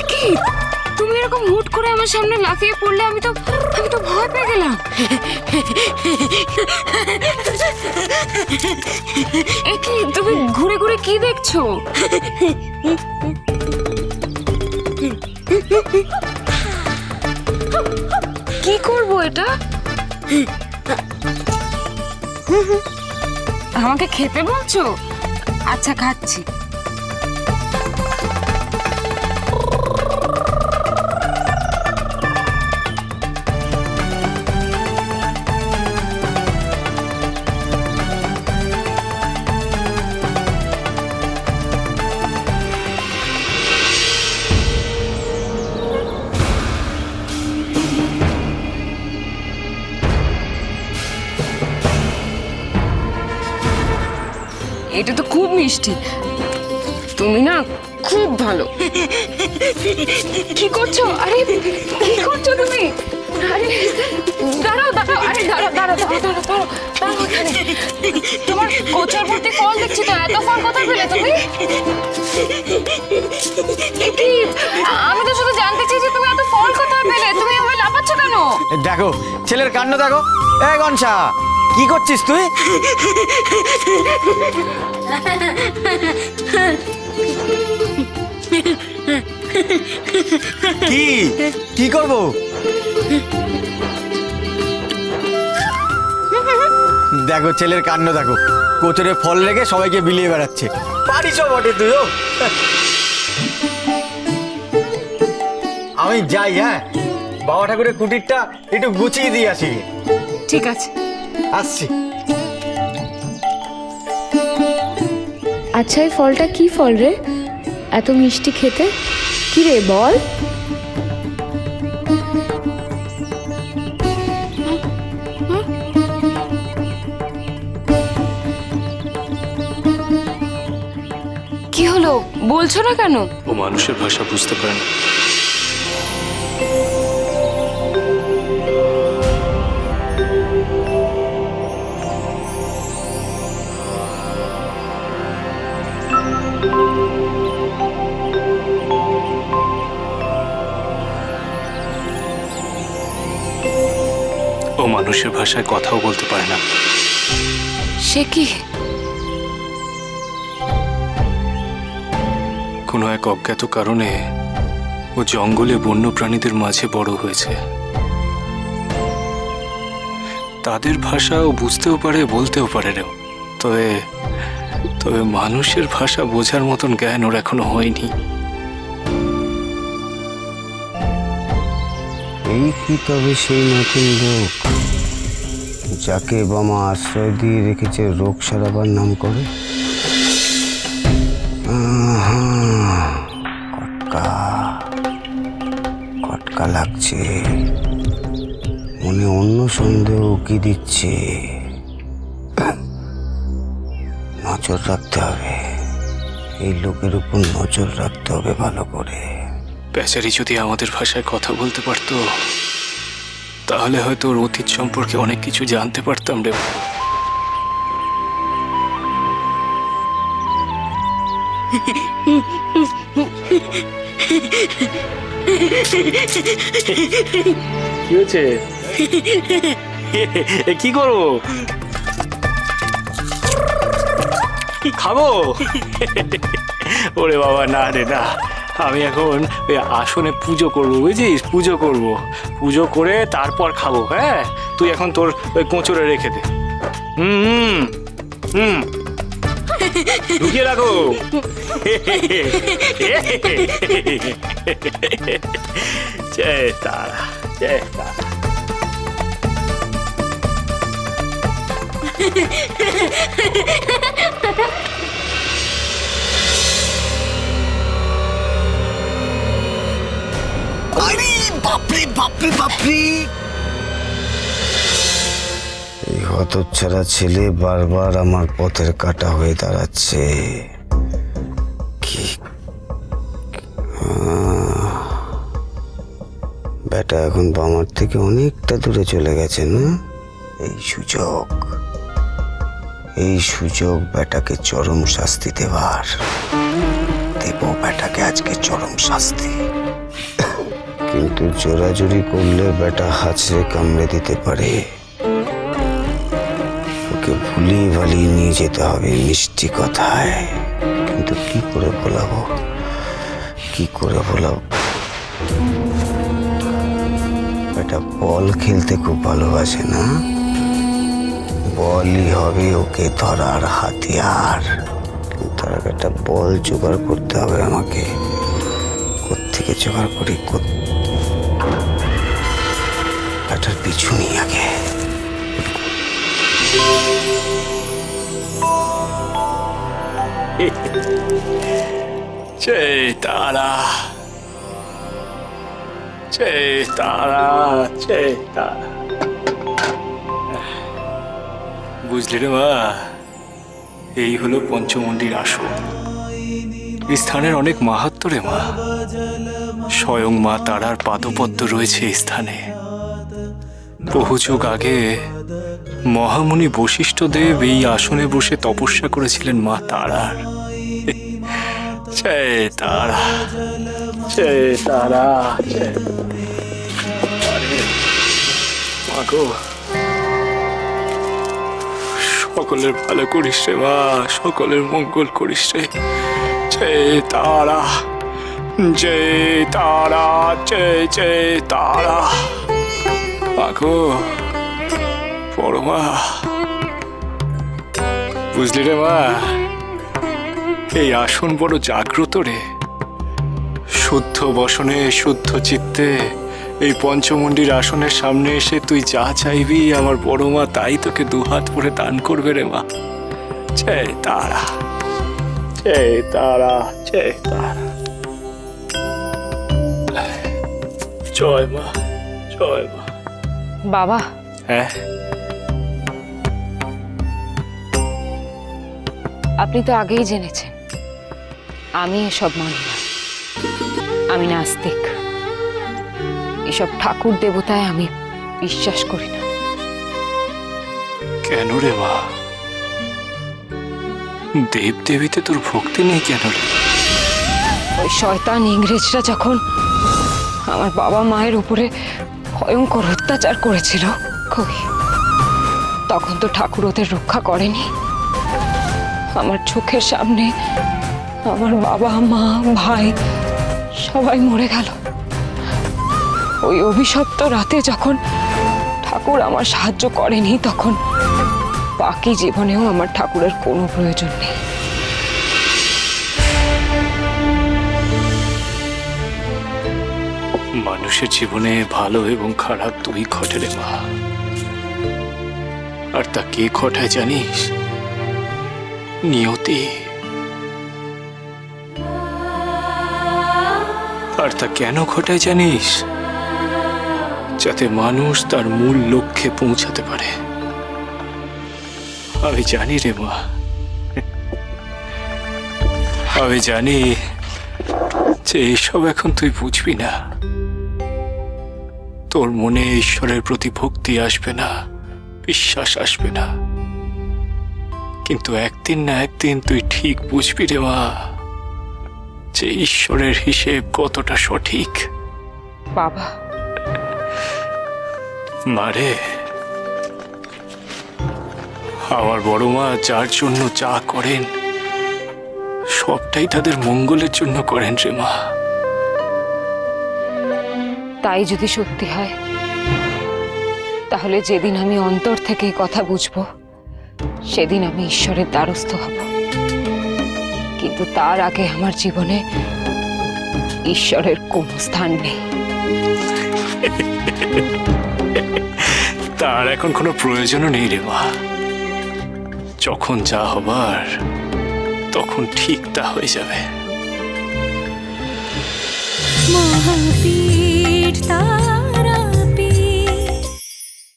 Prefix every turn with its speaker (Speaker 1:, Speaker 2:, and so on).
Speaker 1: কি তুমি এরকম হুট করে আমার সামনে লাফিয়ে পড়লে? আমি তো ভয় পেয়ে গেলাম। কি তুমি ঘুরে ঘুরে কি দেখছো? কি করবো এটা? আমাকে খেতে বলছো? আচ্ছা, খাচ্ছি। এটা তো খুব মিষ্টি। তুমি না খুব ভালো। কি করছো? আরে কি করছো তুমি? আরে দাঁড়াও দাঁড়াও, আরে দাঁড়াও দাঁড়াও দাঁড়াও দাঁড়াও দাঁড়াও দাঁড়াও এখানে। তোমার কোচার ভর্তি ফল দেখছি তো, এত ফল কোথায় পেলে তুমি? কি আমি তো শুধু জানতে চাই যে তুমি এত ফল কোথায় পেলে? তুমি আমায় লাফাচ্ছ কেন?
Speaker 2: দেখো ছেলের কাণ্ড দেখো। এই গনসা, কি করছিস তুই? কি কি করব? দেখো ছেলের কাণ্ড দেখো, কোচরে ফল রেখে সবাইকে বিলিয়ে বেড়াচ্ছে। পারিস বটে তুইও। আমি যাই, হ্যাঁ, বাবা ঠাকুরের কুটিরটা একটু গুছিয়ে দিয়ে আসি।
Speaker 1: ঠিক আছে,
Speaker 2: আসছি।
Speaker 3: আচ্ছা, এই ফলটা কি ফল রে? এত মিষ্টি খেতে। কি রে বল?
Speaker 1: কি হলো বলছো না কেন?
Speaker 4: ও মানুষের ভাষা বুঝতে পারে না। ও মানুষের ভাষায় কথাও বলতে পারে না।
Speaker 1: সে কি?
Speaker 4: কোনো এক অজ্ঞাত কারণে ও জঙ্গলে বন্য প্রাণীদের মাঝে বড় হয়েছে। তাদের ভাষা ও বুঝতেও পারে, বলতেও পারে রে। তবে তবে মানুষের ভাষা বোঝার মতন জ্ঞান ওর এখনো হয়নি।
Speaker 5: এই কি তবে সেই নতুন লোক যাকে বামা আশ্রয় দিয়ে রেখেছে রোগ সারাবার নাম করে? কটকা কটকা লাগছে, মনে অন্য সন্দেহ উকি দিচ্ছে। নজর রাখতে হবে, এই লোকের উপর নজর রাখতে হবে ভালো করে।
Speaker 4: বেচারি যদি আমাদের ভাষায় কথা বলতে পারতো, তাহলে হয়তো ওর অতীত সম্পর্কে অনেক কিছু জানতে পারতাম রে।
Speaker 6: কি হচ্ছে? কি করবো? খাবো? ওরে বাবা, না রে না, আমি এখন ওই আসনে পুজো করবো, বুঝিস? পুজো করে তারপর খাবো। হ্যাঁ, তুই এখন তোর ওই কোঁচড়ে রেখে দে। হুম হুম, ঢুকিয়ে রাখো। জয় তারা, জয় তারা।
Speaker 5: আরে বাপরে বাপরে বাপরে, এই হতচ্ছাড়া ছেলে বারবার আমার পথের কাঁটা হয়ে দাঁড়াচ্ছে। কি বেটা এখন বামার থেকে অনেকটা দূরে চলে গেছে না? এই এই সুযোগ বেটাকে চরম শাস্তি দেবার। দেব বেটাকে আজকে চরম শাস্তি। কিন্তু জোরাজুরি করলে বেটা হাঁচড়ে কামড়ে দিতে পারে। ওকে ভুলিয়ে ভালিয়ে নিয়ে যেতে হবে মিষ্টি কথায়। কিন্তু কি করে বলাবো, কি করে বলাবো? বেটা বল খেলতে খুব ভালোবাসে না? বলই হবে ওকে ধরার হাতিয়ার। কিন্তু তার আগে একটা বল জোগাড় করতে হবে আমাকে। কোত্থেকে জোগাড় করি? বেটার পিছু নিই আগে।
Speaker 6: জয় তারা, জয় তারা, জয় তারা। বুঝলি রে মা, এই হলো পঞ্চমন্ডির আসন। এই স্থানের অনেক মাহাত্ম্য রে মা। স্বয়ং মা তারার পাদপদ্ম রয়েছে এই স্থানে। বহু যুগ আগে মহামুনি বশিষ্ঠদেব এই আসনে বসে তপস্যা করেছিলেন মা তারার। জয় তারা, জয় তারা, জয়। মাগো, সকলের ভালো করিস রে মা, সকলের মঙ্গল করিস রে। জয় তারা, জয় তারা, জয় জয় তারা। মাগো বড় মা, বুঝলি রে মা, এই আসন বড় জাগ্রত রে। শুদ্ধ বসনে শুদ্ধ চিত্তে এই পঞ্চমন্ডির আসনের সামনে এসে তুই যা চাইবি আমার বড় মা তাই তোকে দুহাত ভরে দান করবে রে মা। জয় তারা, জয় তারা, জয় তারা। জয় মা, জয় মা।
Speaker 1: বাবা,
Speaker 6: হ্যাঁ,
Speaker 1: আপনি তো আগেই জেনেছেন আমি এসব মানি না। আমি নাস্তিক। এসব ঠাকুর দেবতায় আমি বিশ্বাস করি না।
Speaker 6: কেন রে মা? দেব দেবীতে তোর ভক্তি নেই কেন রে?
Speaker 1: ওই শয়তান ইংরেজরা যখন আমার বাবা মায়ের উপরে ভয়ঙ্কর অত্যাচার করেছিল, কই তখন তো ঠাকুর ওদের রক্ষা করেনি। আমার চোখের সামনে আমার বাবা মা ভাই সবাই মরে গেল। ওই অভিশপ্ত রাতে যখন ঠাকুর আমার সাহায্য করেনি, তখন বাকি জীবনেও আমার ঠাকুরের কোনো প্রয়োজন নেই।
Speaker 6: মানুষের জীবনে ভালো এবং খারাপ দুই ঘটে রে মা। আর তা কে ঘটায় জানিস? নিয়তি। আর তা কেন ঘটায় জানিস? যাতে মানুষ তার মূল লক্ষ্যে পৌঁছাতে পারে। আমি জানি রে মা, আমি জানি যে এইসব এখন তুই বুঝবি না। তোর মনে ঈশ্বরের প্রতি ভক্তি আসবে না, বিশ্বাস আসবে না। কিন্তু একদিন না একদিন তুই ঠিক বুঝবি রে মা, যে ঈশ্বরের হিসেব কতটা সঠিক।
Speaker 1: বাবা,
Speaker 6: মারে, আমার বড় মা যার জন্য যা করেন সবটাই তাদের মঙ্গলের জন্য করেন রে মা।
Speaker 1: তাই যদি সত্যি হয়, তাহলে যেদিন আমি অন্তর থেকে কথা বুঝবো, সেদিন আমি ঈশ্বরের দ্বারস্থ হব। কিন্তু তার আগে আমার জীবনে ঈশ্বরের কোনো স্থান নেই।
Speaker 6: তার এখন কোনো প্রয়োজনও নেই রে মা। যখন যা হবার তখন ঠিক তা হয়ে যাবে।
Speaker 7: মহাপীঠ